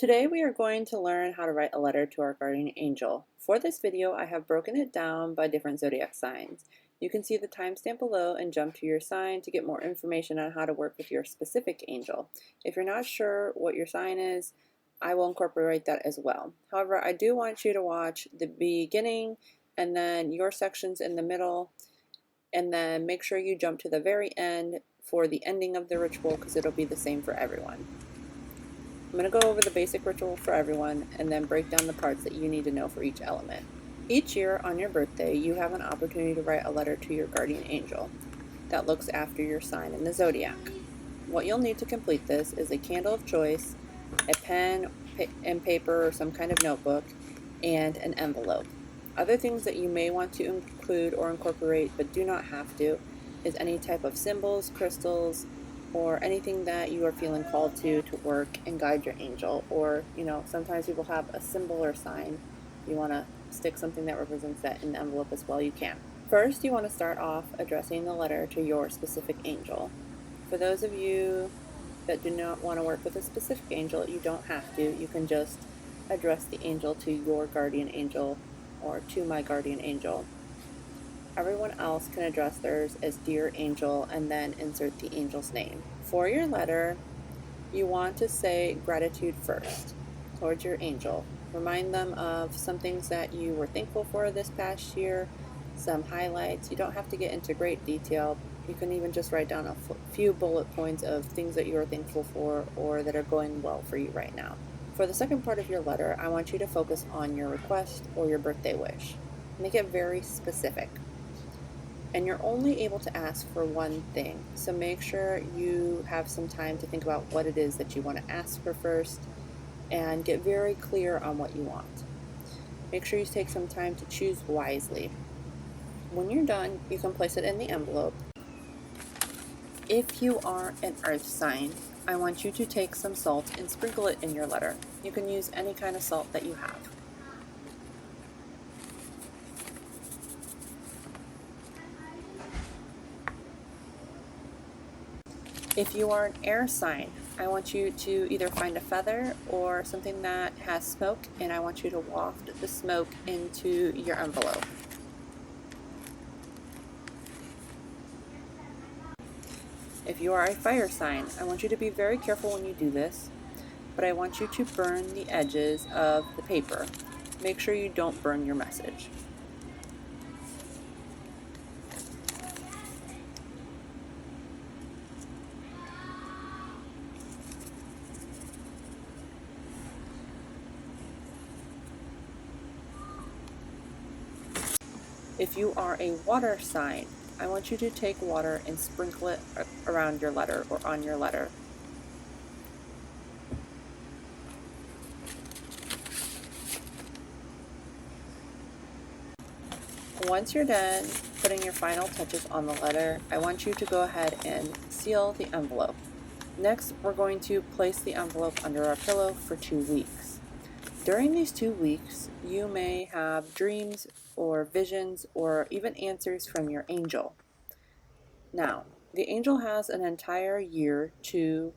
Today we are going to learn how to write a letter to our guardian angel. For this video, I have broken it down by different zodiac signs. You can see the timestamp below and jump to your sign to get more information on how to work with your specific angel. If you're not sure what your sign is, I will incorporate that as well. However, I do want you to watch the beginning and then your sections in the middle, and then make sure you jump to the very end for the ending of the ritual because it'll be the same for everyone. I'm going to go over the basic ritual for everyone and then break down the parts that you need to know for each element. Each year on your birthday, you have an opportunity to write a letter to your guardian angel that looks after your sign in the zodiac. What you'll need to complete this is a candle of choice, a pen and paper or some kind of notebook, and an envelope. Other things that you may want to include or incorporate but do not have to is any type of symbols, crystals, or anything that you are feeling called to work and guide your angel. Or, sometimes people have a symbol or sign. You want to stick something that represents that in the envelope as well, you can. First, you want to start off addressing the letter to your specific angel. For those of you that do not want to work with a specific angel, you don't have to. You can just address the angel to your guardian angel or to my guardian angel. Everyone else can address theirs as Dear Angel and then insert the angel's name. For your letter, you want to say gratitude first towards your angel. Remind them of some things that you were thankful for this past year, some highlights. You don't have to get into great detail. You can even just write down a few bullet points of things that you are thankful for or that are going well for you right now. For the second part of your letter, I want you to focus on your request or your birthday wish. Make it very specific. And you're only able to ask for one thing, so make sure you have some time to think about what it is that you want to ask for first and get very clear on what you want. Make sure you take some time to choose wisely. When you're done, you can place it in the envelope. If you are an earth sign, I want you to take some salt and sprinkle it in your letter. You can use any kind of salt that you have. If you are an air sign, I want you to either find a feather or something that has smoke, and I want you to waft the smoke into your envelope. If you are a fire sign, I want you to be very careful when you do this, but I want you to burn the edges of the paper. Make sure you don't burn your message. If you are a water sign, I want you to take water and sprinkle it around your letter or on your letter. Once you're done putting your final touches on the letter, I want you to go ahead and seal the envelope. Next, we're going to place the envelope under our pillow for 2 weeks. During these 2 weeks, you may have dreams or visions or even answers from your angel. Now, the angel has an entire year to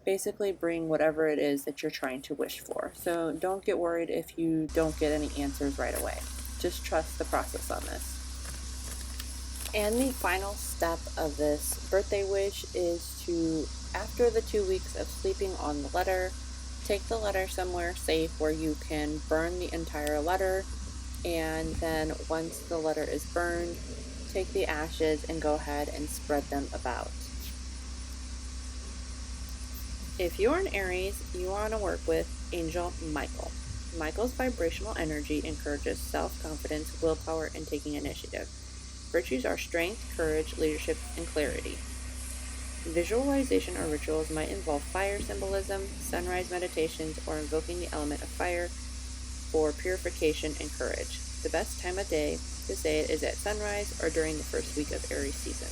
basically bring whatever it is that you're trying to wish for. So don't get worried if you don't get any answers right away. Just trust the process on this. And the final step of this birthday wish is to, after the 2 weeks of sleeping on the letter, take the letter somewhere safe where you can burn the entire letter, and then once the letter is burned, take the ashes and go ahead and spread them about. If you're an Aries, you want to work with Angel Michael. Michael's vibrational energy encourages self-confidence, willpower, and taking initiative. Virtues are strength, courage, leadership, and clarity. Visualization or rituals might involve fire symbolism, sunrise meditations, or invoking the element of fire for purification and courage. The best time of day to say it is at sunrise or during the first week of Aries season.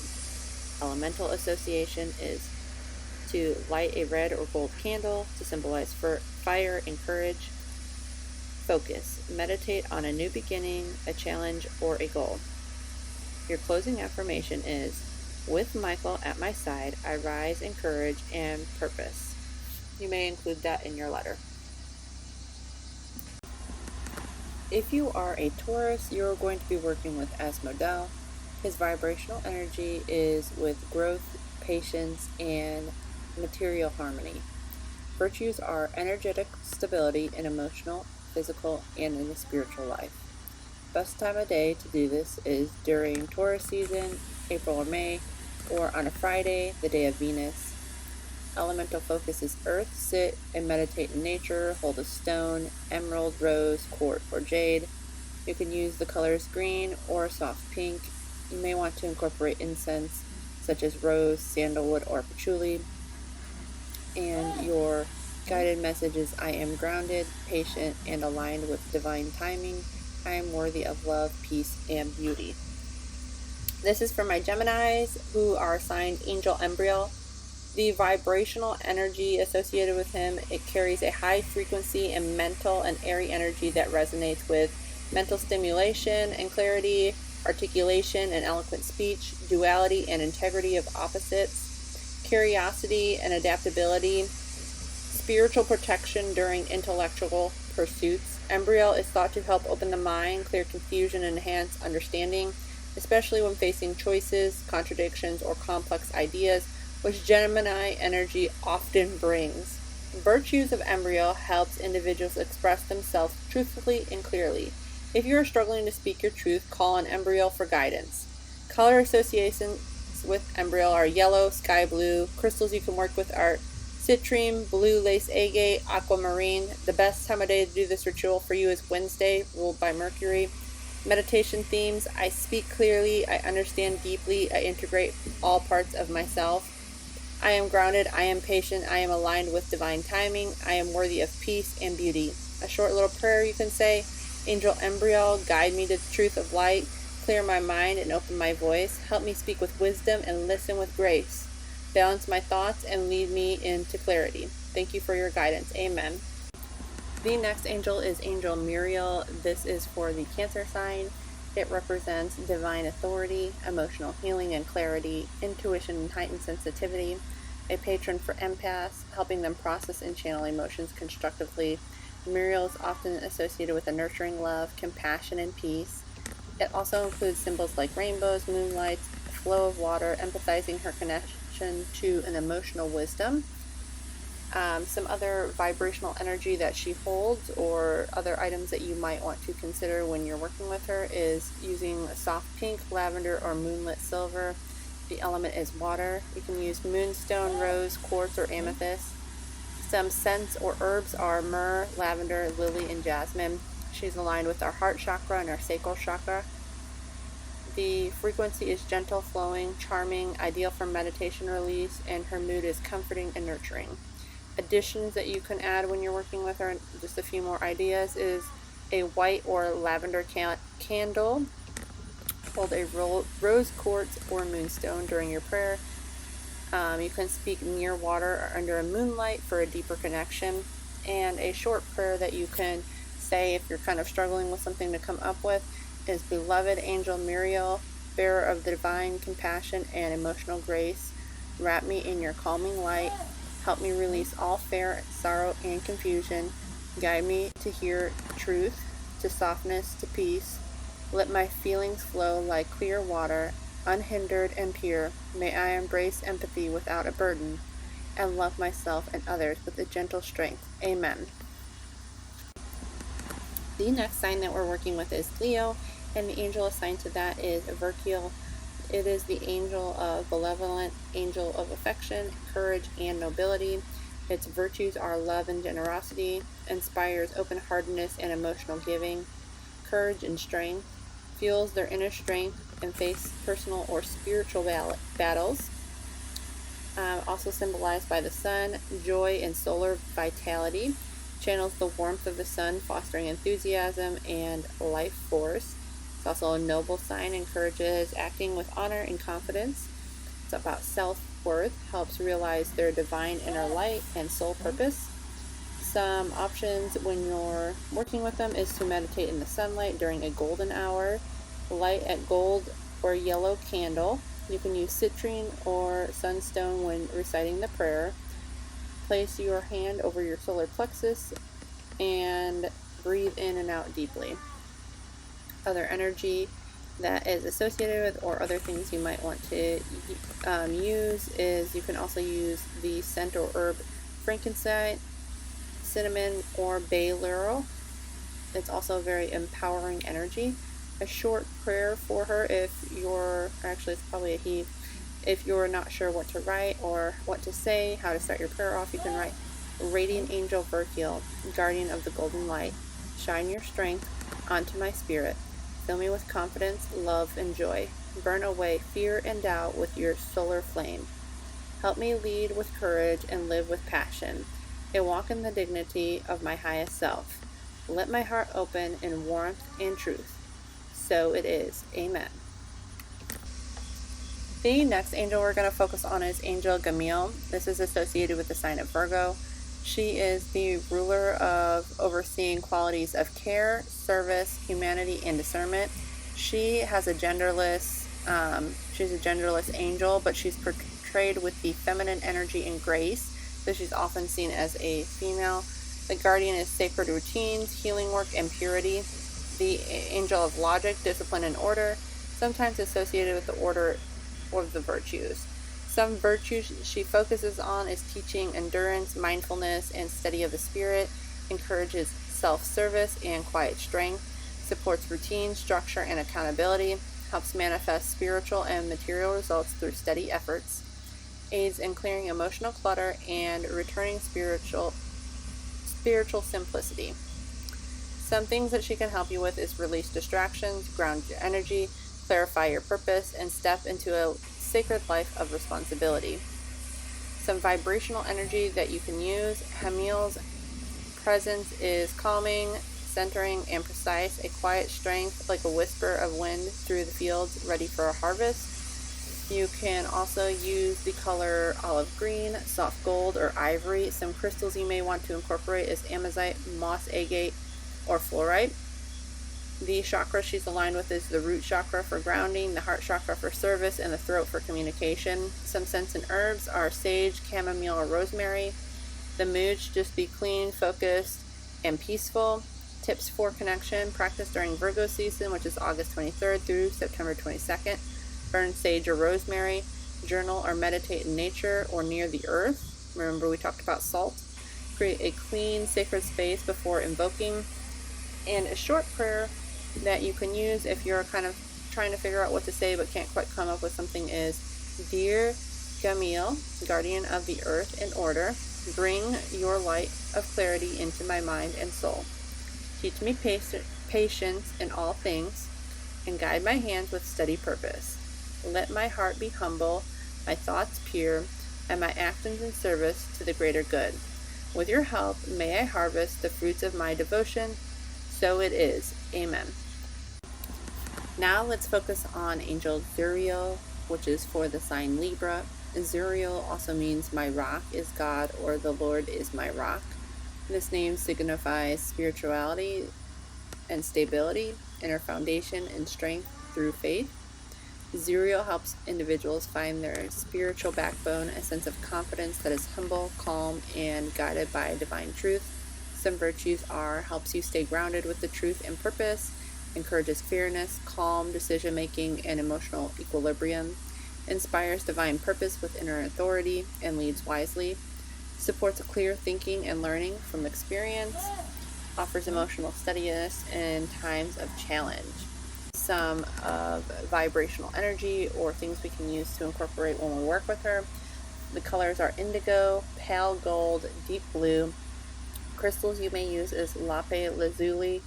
Elemental association is to light a red or gold candle to symbolize fire and courage. Focus. Meditate on a new beginning, a challenge, or a goal. Your closing affirmation is, with Michael at my side, I rise in courage and purpose. You may include that in your letter. If you are a Taurus, you're going to be working with Asmodel. His vibrational energy is with growth, patience, and material harmony. Virtues are energetic stability in emotional, physical, and in the spiritual life. Best time of day to do this is during Taurus season, April or May, or on a Friday, the day of Venus. Elemental focus is earth. Sit and meditate in nature. Hold a stone, emerald, rose, quartz, or jade. You can use the colors green or soft pink. You may want to incorporate incense such as rose, sandalwood, or patchouli. And your guided message is, I am grounded, patient, and aligned with divine timing. I am worthy of love, peace, and beauty. This is for my Geminis who are signed Angel Ambriel. The vibrational energy associated with him, it carries a high frequency and mental and airy energy that resonates with mental stimulation and clarity, articulation and eloquent speech, duality and integrity of opposites, curiosity and adaptability, spiritual protection during intellectual pursuits. Ambriel is thought to help open the mind, clear confusion, and enhance understanding, especially when facing choices, contradictions, or complex ideas, which Gemini energy often brings. Virtues of Ambriel helps individuals express themselves truthfully and clearly. If you are struggling to speak your truth, call on Ambriel for guidance. Color associations with Ambriel are yellow, sky blue. Crystals you can work with are citrine, blue lace agate, aquamarine. The best time of day to do this ritual for you is Wednesday, ruled by Mercury. Meditation themes: I speak clearly, I understand deeply, I integrate all parts of myself. I am grounded, I am patient, I am aligned with divine timing, I am worthy of peace and beauty. A short little prayer you can say: Angel Ambriel, guide me to the truth of light, clear my mind and open my voice, help me speak with wisdom and listen with grace, balance my thoughts and lead me into clarity. Thank you for your guidance. Amen. The next angel is Angel Muriel. This is for the Cancer sign. It represents divine authority, emotional healing and clarity, intuition and heightened sensitivity, a patron for empaths, helping them process and channel emotions constructively. Muriel is often associated with a nurturing love, compassion, and peace. It also includes symbols like rainbows, moonlights, flow of water, empathizing her connection to an emotional wisdom. Some other vibrational energy that she holds, or other items that you might want to consider when you're working with her, is using soft pink, lavender, or moonlit silver. The element is water. You can use moonstone, rose, quartz, or amethyst. Some scents or herbs are myrrh, lavender, lily, and jasmine. She's aligned with our heart chakra and our sacral chakra. The frequency is gentle, flowing, charming, ideal for meditation release, and her mood is comforting and nurturing. Additions that you can add when you're working with her, just a few more ideas, is a white or lavender candle. Hold a rose quartz or moonstone during your prayer. You can speak near water or under a moonlight for a deeper connection. And a short prayer that you can say if you're kind of struggling with something to come up with is: Beloved Angel Muriel, bearer of the divine compassion and emotional grace, wrap me in your calming light. Help me release all fear, sorrow, and confusion. Guide me to hear truth, to softness, to peace. Let my feelings flow like clear water, unhindered and pure. May I embrace empathy without a burden, and love myself and others with a gentle strength. Amen. The next sign that we're working with is Leo, and the angel assigned to that is Verchiel. It is the angel of benevolent, angel of affection, courage, and nobility. Its virtues are love and generosity, inspires open-heartedness and emotional giving, courage and strength, fuels their inner strength and face personal or spiritual battles. Also symbolized by the sun, joy and solar vitality, channels the warmth of the sun, fostering enthusiasm and life force. It's also a noble sign, encourages acting with honor and confidence. It's about self-worth, helps realize their divine inner light and soul purpose. Some options when you're working with them is to meditate in the sunlight during a golden hour, light a gold or yellow candle. You can use citrine or sunstone when reciting the prayer. Place your hand over your solar plexus and breathe in and out deeply. other energy that is associated with, or other things you might want to use, is you can also use the scent or herb frankincense, cinnamon, or bay laurel. It's also a very empowering energy. A short prayer for her, if you're, actually it's probably a he, if you're not sure what to write or what to say, how to start your prayer off, you can write: Radiant Angel Verchiel, Guardian of the Golden Light, shine your strength onto my spirit. Fill me with confidence, love, and joy. Burn away fear and doubt with your solar flame. Help me lead with courage and live with passion, and walk in the dignity of my highest self. Let my heart open in warmth and truth. So it is. Amen. The next angel we're going to focus on is Angel Cambiale. This is associated with the sign of Virgo. She is the ruler of overseeing qualities of care, service, humanity, and discernment. She has a genderless, she's a genderless angel, but she's portrayed with the feminine energy and grace, so she's often seen as a female. The guardian is sacred routines, healing work, and purity. The angel of logic, discipline, and order, sometimes associated with the order of the virtues. Some virtues she focuses on is teaching endurance, mindfulness, and study of the spirit, encourages self-service and quiet strength, supports routine, structure, and accountability, helps manifest spiritual and material results through steady efforts, aids in clearing emotional clutter and returning spiritual simplicity. Some things that she can help you with is release distractions, ground your energy, clarify your purpose, and step into a sacred life of responsibility. Some vibrational energy that you can use: Hamaliel's presence is calming, centering, and precise, a quiet strength like a whisper of wind through the fields ready for a harvest. You can also use the color olive green, soft gold, or ivory. Some crystals you may want to incorporate is amazite, moss agate, or fluorite. The chakra she's aligned with is the root chakra for grounding, the heart chakra for service, and the throat for communication. Some scents and herbs are sage, chamomile, or rosemary. The mood should just be clean, focused, and peaceful. Tips for connection: practice during Virgo season, which is August 23rd through September 22nd. Burn sage or rosemary. Journal or meditate in nature or near the earth. Remember, we talked about salt. Create a clean, sacred space before invoking. And a short prayer that you can use if you're kind of trying to figure out what to say but can't quite come up with something is: Dear Cambiale, guardian of the earth and order, bring your light of clarity into my mind and soul. Teach me patience in all things, and guide my hands with steady purpose. Let my heart be humble, my thoughts pure, and my actions in service to the greater good. With your help, may I harvest the fruits of my devotion. So it is. Amen. Now let's focus on Angel Zuriel, which is for the sign Libra. Zuriel also means my rock is God, or the Lord is my rock. This name signifies spirituality and stability, inner foundation, and strength through faith. Zuriel helps individuals find their spiritual backbone, a sense of confidence that is humble, calm, and guided by divine truth. Some virtues are: helps you stay grounded with the truth and purpose, encourages fairness, calm decision-making, and emotional equilibrium, inspires divine purpose with inner authority, and leads wisely, supports clear thinking and learning from experience, offers emotional steadiness in times of challenge. Some of vibrational energy or things we can use to incorporate when we work with her. The colors are indigo, pale gold, deep blue. Crystals you may use is lapis lazuli,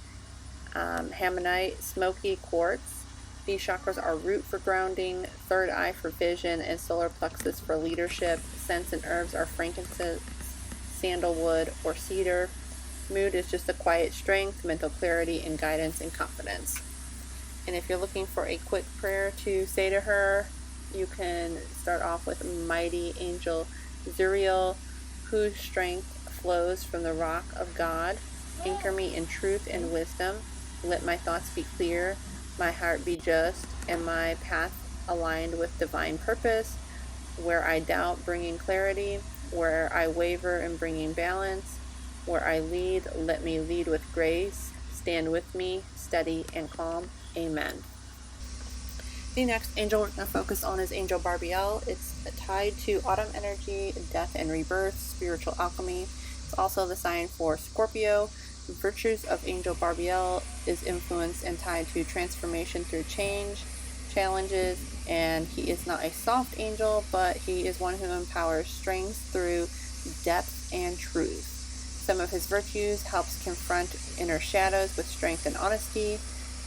hammonite, smoky quartz. These chakras are root for grounding, third eye for vision, and solar plexus for leadership. Scents and herbs are frankincense, sandalwood, or cedar. Mood is just a quiet strength, mental clarity, and guidance and confidence. And if you're looking for a quick prayer to say to her, you can start off with: Mighty Angel Zuriel, whose strength flows from the rock of God, anchor me in truth and wisdom. Let my thoughts be clear, my heart be just, and my path aligned with divine purpose. Where I doubt, bringing clarity. Where I waver, in bringing balance. Where I lead, let me lead with grace. Stand with me, steady and calm. Amen. The next angel we're going to focus on is Angel Barbiel. It's tied to autumn energy, death and rebirth, spiritual alchemy. It's also the sign for Scorpio. The virtues of Angel Barbiel is influenced and tied to transformation through change, challenges, and he is not a soft angel, but he is one who empowers strength through depth and truth. Some of his virtues helps confront inner shadows with strength and honesty,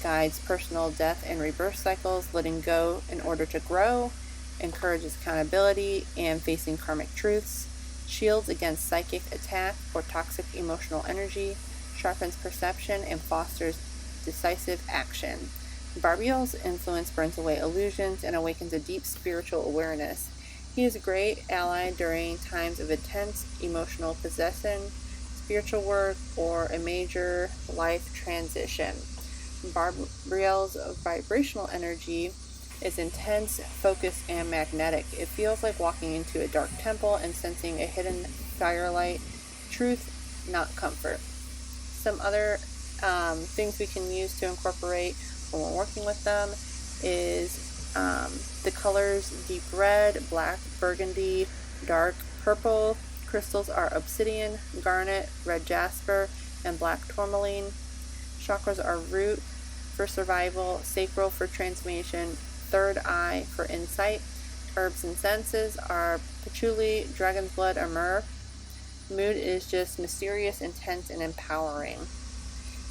guides personal death and rebirth cycles, letting go in order to grow, encourages accountability and facing karmic truths, shields against psychic attack or toxic emotional energy, sharpens perception, and fosters decisive action. Barbiel's influence burns away illusions and awakens a deep spiritual awareness. He is a great ally during times of intense emotional possession, spiritual work, or a major life transition. Barbiel's vibrational energy is intense, focused, and magnetic. It feels like walking into a dark temple and sensing a hidden firelight, truth, not comfort. Some other things we can use to incorporate when we're working with them is the colors deep red, black, burgundy, dark purple. Crystals are obsidian, garnet, red jasper, and black tourmaline. Chakras are root for survival, sacral for transformation, third eye for insight. Herbs and senses are patchouli, dragon's blood, or myrrh. Mood is just mysterious, intense, and empowering.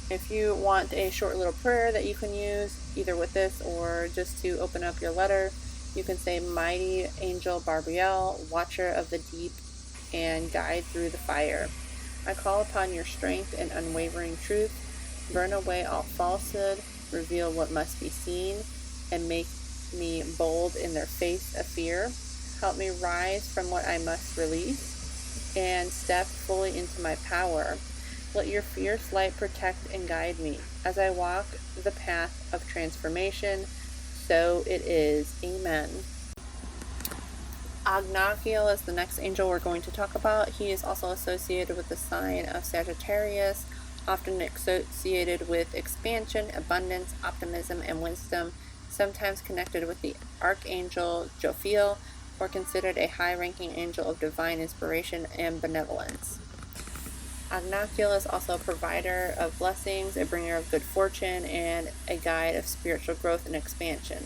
If you want a short little prayer that you can use either with this or just to open up your letter, you can say, Mighty Angel Barbiel, Watcher of the Deep, and Guide through the fire. I call upon your strength and unwavering truth. Burn away all falsehood, reveal what must be seen, and make me bold in their face of fear. Help me rise from what I must release and step fully into my power. Let your fierce light protect and guide me as I walk the path of transformation. So it is. Amen. Adnachiel is the next angel we're going to talk about. He is also associated with the sign of Sagittarius, often associated with expansion, abundance, optimism, and wisdom, sometimes connected with the archangel Jophiel, or considered a high-ranking angel of divine inspiration and benevolence. Adnachiel is also a provider of blessings, a bringer of good fortune, and a guide of spiritual growth and expansion.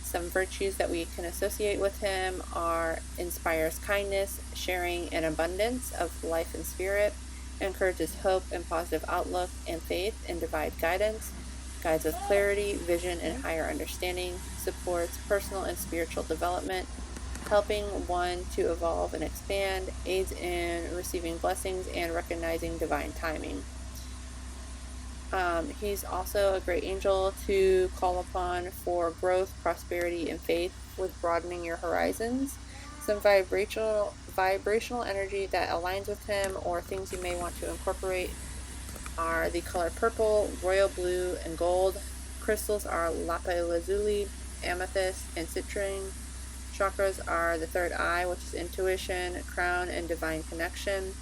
Some virtues that we can associate with him are inspires kindness, sharing, and abundance of life and spirit, encourages hope and positive outlook and faith and divine guidance, guides with clarity, vision, and higher understanding, supports personal and spiritual development, helping one to evolve and expand, aids in receiving blessings and recognizing divine timing. He's also a great angel to call upon for growth, prosperity, and faith with broadening your horizons. Some vibrational energy that aligns with him or things you may want to incorporate are the color purple, royal blue, and gold. Crystals are lapis lazuli, amethyst, and citrine. Chakras are the third eye, which is intuition, crown, and divine connection.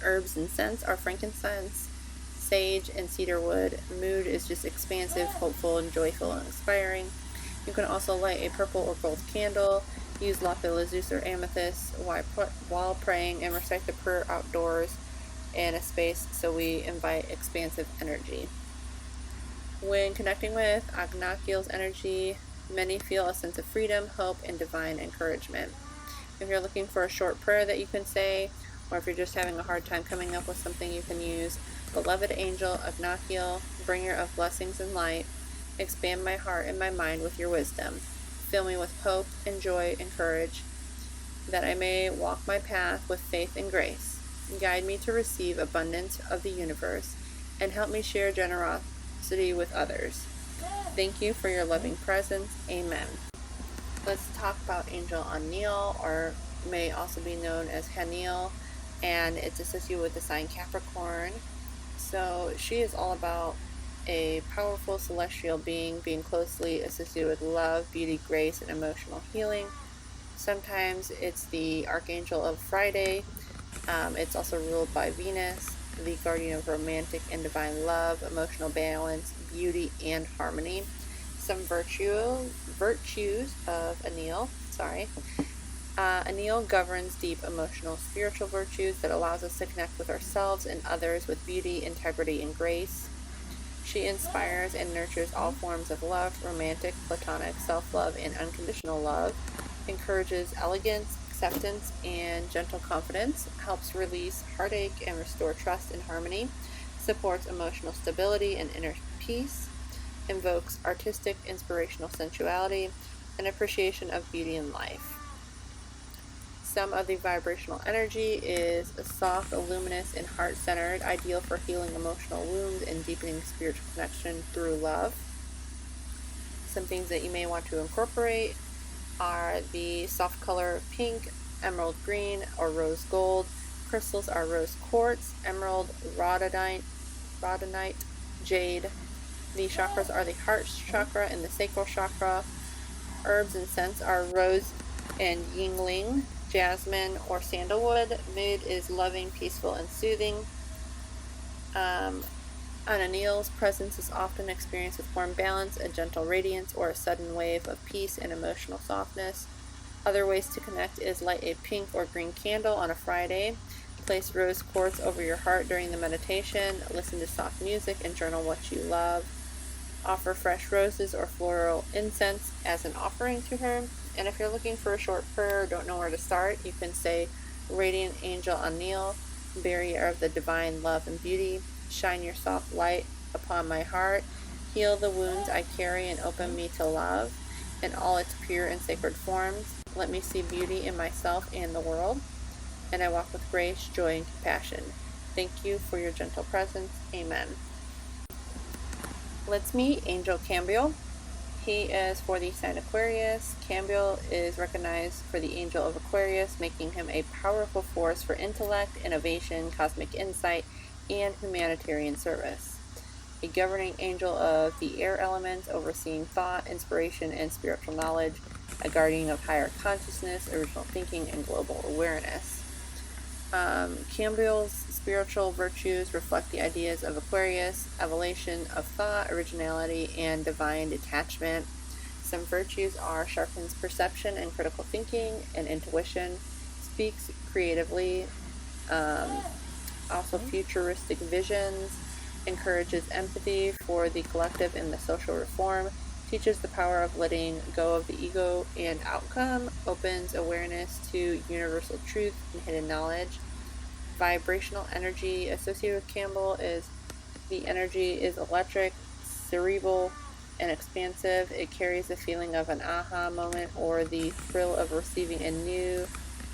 Herbs and scents are frankincense, sage, and cedarwood. Mood is just expansive, hopeful, and joyful, and inspiring. You can also light a purple or gold candle, use lapis lazuli or amethyst while praying, and recite the prayer outdoors in a space so we invite expansive energy. When connecting with Adnachiel's energy, many feel a sense of freedom, hope, and divine encouragement. If you're looking for a short prayer that you can say, or if you're just having a hard time coming up with something, you can use, Beloved Angel Adnachiel, bringer of blessings and light, expand my heart and my mind with your wisdom. Fill me with hope and joy and courage, that I may walk my path with faith and grace. Guide me to receive abundance of the universe, and help me share generosity with others. Thank you for your loving presence. Amen. Let's talk about Angel Anael, or may also be known as Haniel, and it's associated with the sign Capricorn. So she is all about a powerful celestial being closely associated with love, beauty, grace, and emotional healing. Sometimes it's the Archangel of Friday. It's also ruled by Venus. the guardian of romantic and divine love, emotional balance, beauty, and harmony. Some virtues of Anael. Anael governs deep emotional, spiritual virtues that allows us to connect with ourselves and others with beauty, integrity, and grace. She inspires and nurtures all forms of love, romantic, platonic, self-love, and unconditional love, encourages elegance, acceptance, and gentle confidence, helps release heartache and restore trust and harmony, supports emotional stability and inner peace, invokes artistic, inspirational sensuality, and appreciation of beauty in life. Some of the vibrational energy is soft, luminous, and heart-centered, ideal for healing emotional wounds and deepening spiritual connection through love. Some things that you may want to incorporate are the soft color pink, emerald green, or rose gold. Crystals are rose quartz, emerald, rhodonite, jade. The chakras are the heart chakra and the sacral chakra. Herbs and scents are rose and yingling, jasmine, or sandalwood. Mood is loving, peaceful, and soothing. Anael's presence is often experienced with warm balance, a gentle radiance, or a sudden wave of peace and emotional softness. Other ways to connect is light a pink or green candle on a Friday, place rose quartz over your heart during the meditation, listen to soft music, and journal what you love. Offer fresh roses or floral incense as an offering to her. And if you're looking for a short prayer or don't know where to start, you can say, Radiant Angel Anael, barrier of the divine love and beauty, shine your soft light upon my heart, heal the wounds I carry and open me to love in all its pure and sacred forms. Let me see beauty in myself and the world, and I walk with grace, joy, and compassion. Thank you for your gentle presence. Amen. Let's meet Angel Cambiale. He is for the sign Aquarius. Cambiale is recognized for the angel of Aquarius, making him a powerful force for intellect, innovation, cosmic insight, and humanitarian service. A governing angel of the air elements, overseeing thought, inspiration, and spiritual knowledge. A guardian of higher consciousness, original thinking, and global awareness. Cambiale's spiritual virtues reflect the ideas of Aquarius, evolution of thought, originality, and divine detachment. Some virtues are sharpens perception and critical thinking and intuition, speaks creatively, also futuristic visions, encourages empathy for the collective and the social reform, teaches the power of letting go of the ego and outcome, opens awareness to universal truth and hidden knowledge. Vibrational energy associated with Cambiale is the energy is electric, cerebral, and expansive. It carries the feeling of an aha moment or the thrill of receiving a new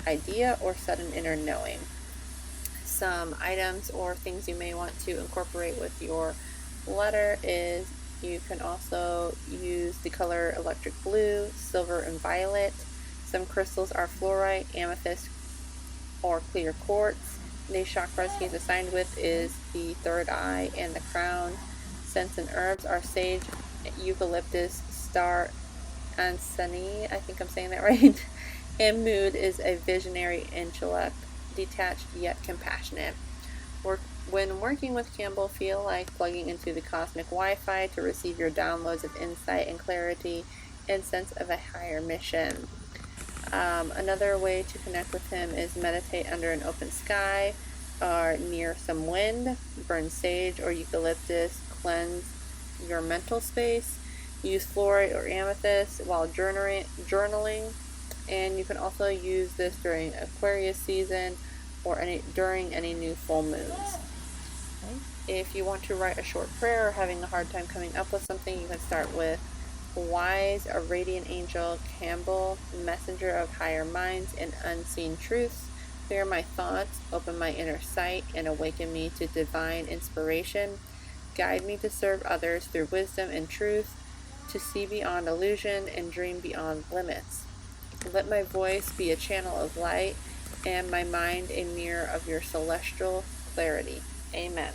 idea or sudden inner knowing. Some items or things you may want to incorporate with your letter is you can also use the color electric blue, silver, and violet. Some crystals are fluorite, amethyst, or clear quartz. The chakras he's assigned with is the third eye and the crown. Scents and herbs are sage, eucalyptus, star anise, I think I'm saying that right. And mood is a visionary intellect, detached yet compassionate. When working with Cambiale, feel like plugging into the cosmic Wi-Fi to receive your downloads of insight and clarity and sense of a higher mission. Another way to connect with him is meditate under an open sky or near some wind, burn sage or eucalyptus, cleanse your mental space, use fluorite or amethyst while journaling, and you can also use this during Aquarius season or during any new full moons. If you want to write a short prayer or having a hard time coming up with something, you can start with Wise, a radiant angel, Cambiale, messenger of higher minds and unseen truths. Clear my thoughts, open my inner sight, and awaken me to divine inspiration. Guide me to serve others through wisdom and truth, to see beyond illusion and dream beyond limits. Let my voice be a channel of light and my mind a mirror of your celestial clarity. Amen.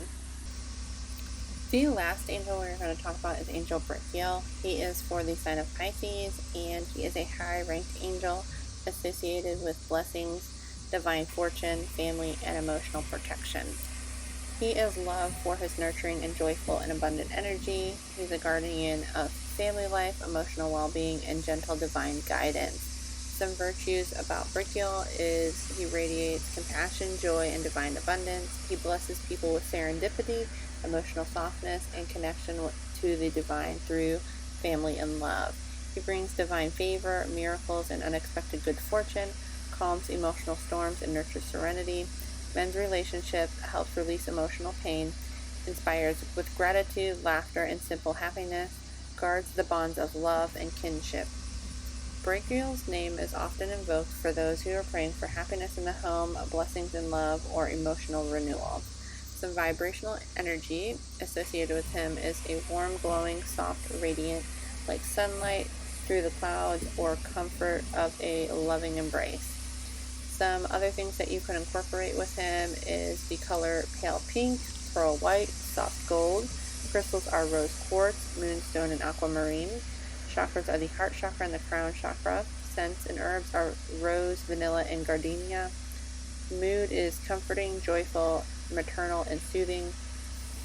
The last angel we're going to talk about is Angel Verchiel. He is for the sign of Pisces, and he is a high-ranked angel associated with blessings, divine fortune, family, and emotional protection. He is loved for his nurturing and joyful and abundant energy. He's a guardian of family life, emotional well-being, and gentle divine guidance. Some virtues about Verchiel is he radiates compassion, joy, and divine abundance. He blesses people with serendipity, emotional softness, and connection to the divine through family and love. He brings divine favor, miracles, and unexpected good fortune, calms emotional storms, and nurtures serenity. Men's relationship helps release emotional pain, inspires with gratitude, laughter, and simple happiness, guards the bonds of love and kinship. Barachiel's name is often invoked for those who are praying for happiness in the home, blessings in love, or emotional renewal. Some vibrational energy associated with him is a warm, glowing, soft, radiant, like sunlight through the clouds, or comfort of a loving embrace. Some other things that you can incorporate with him is the color pale pink, pearl white, soft gold. Crystals are rose quartz, moonstone, and aquamarine. Chakras are the heart chakra and the crown chakra. Scents and herbs are rose, vanilla, and gardenia. Mood is comforting, joyful, maternal, and soothing.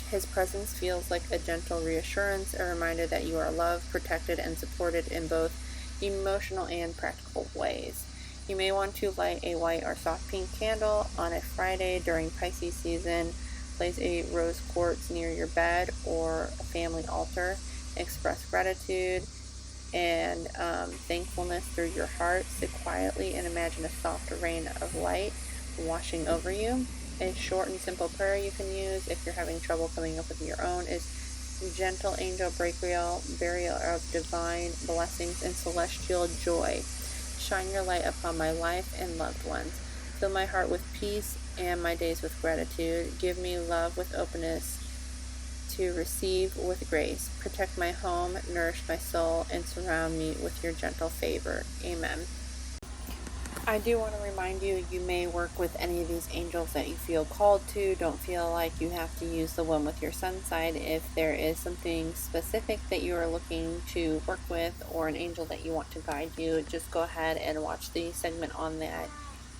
His presence feels like a gentle reassurance, a reminder that you are loved, protected, and supported in both emotional and practical ways. You may want to light a white or soft pink candle on a Friday during Pisces season. Place a rose quartz near your bed or a family altar. Express gratitude and thankfulness through your heart. Sit quietly and imagine a soft rain of light washing over you. A short and simple prayer you can use if you're having trouble coming up with your own is Gentle Angel Brachiel, Barrier of Divine Blessings and Celestial Joy. Shine your light upon my life and loved ones. Fill my heart with peace and my days with gratitude. Give me love with openness to receive with grace. Protect my home, nourish my soul, and surround me with your gentle favor. Amen. I do want to remind you, you may work with any of these angels that you feel called to. Don't feel like you have to use the one with your sun sign. If there is something specific that you are looking to work with or an angel that you want to guide you, just go ahead and watch the segment on that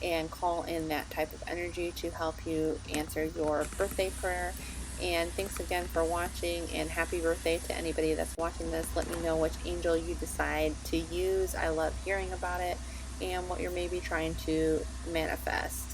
and call in that type of energy to help you answer your birthday prayer. And thanks again for watching, and happy birthday to anybody that's watching this. Let me know which angel you decide to use. I love hearing about it and what you're maybe trying to manifest.